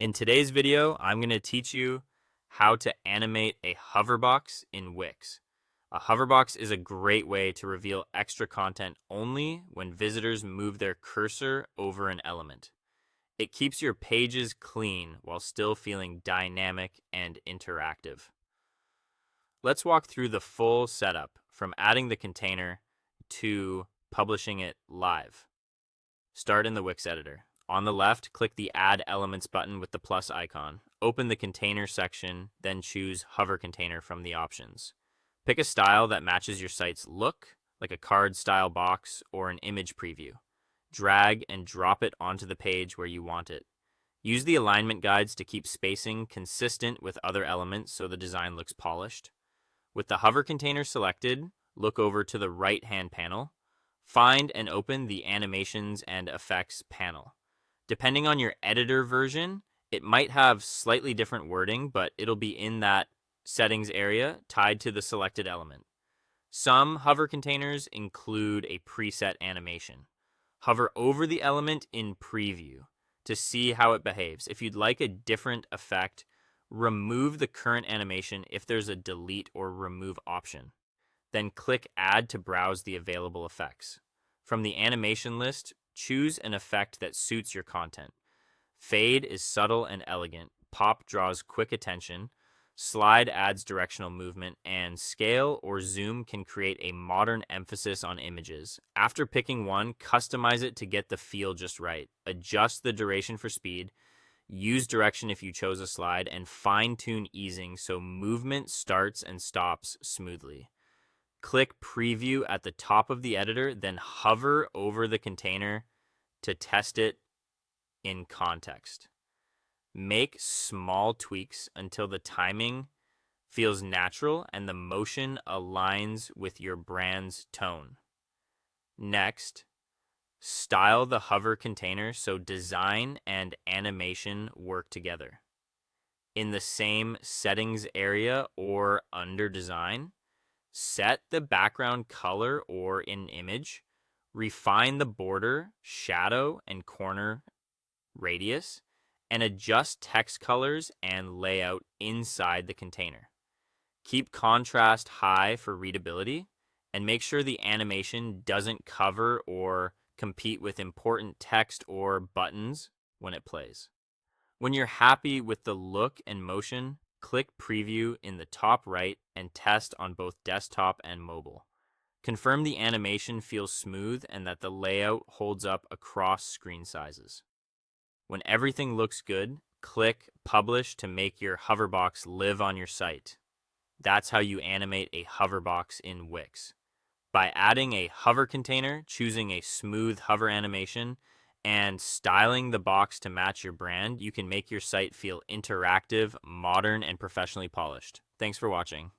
In today's video, I'm going to teach you how to animate a hover box in WIX. A hover box is a great way to reveal extra content only when visitors move their cursor over an element. It keeps your pages clean while still feeling dynamic and interactive. Let's walk through the full setup from adding the container to publishing it live. Start in the WIX editor. On the left, click the Add Elements button with the plus icon. Open the Container section, then choose Hover Container from the options. Pick a style that matches your site's look, like a card-style box or an image preview. Drag and drop it onto the page where you want it. Use the alignment guides to keep spacing consistent with other elements so the design looks polished. With the Hover Container selected, look over to the right-hand panel. Find and open the Animations and Effects panel. Depending on your editor version, it might have slightly different wording, but it'll be in that settings area tied to the selected element. Some hover containers include a preset animation. Hover over the element in preview to see how it behaves. If you'd like a different effect, remove the current animation if there's a delete or remove option. Then click Add to browse the available effects. From the animation list, choose an effect that suits your content. Fade is subtle and elegant. Pop draws quick attention. Slide adds directional movement, and scale or zoom can create a modern emphasis on images. After picking one, customize it to get the feel just right. Adjust the duration for speed. Use direction if you chose a slide, and fine-tune easing so movement starts and stops smoothly. Click Preview at the top of the editor, then hover over the container to test it in context. Make small tweaks until the timing feels natural and the motion aligns with your brand's tone. Next, style the hover container so design and animation work together. In the same settings area or under design, set the background color or in image. Refine the border, shadow, and corner radius, and adjust text colors and layout inside the container. Keep contrast high for readability, and make sure the animation doesn't cover or compete with important text or buttons when it plays. When you're happy with the look and motion, click Preview in the top right and test on both desktop and mobile. Confirm the animation feels smooth and that the layout holds up across screen sizes. When everything looks good, click Publish to make your hoverbox live on your site. That's how you animate a hoverbox in WIX. By adding a hover container, choosing a smooth hover animation, and styling the box to match your brand, you can make your site feel interactive, modern, and professionally polished. Thanks for watching.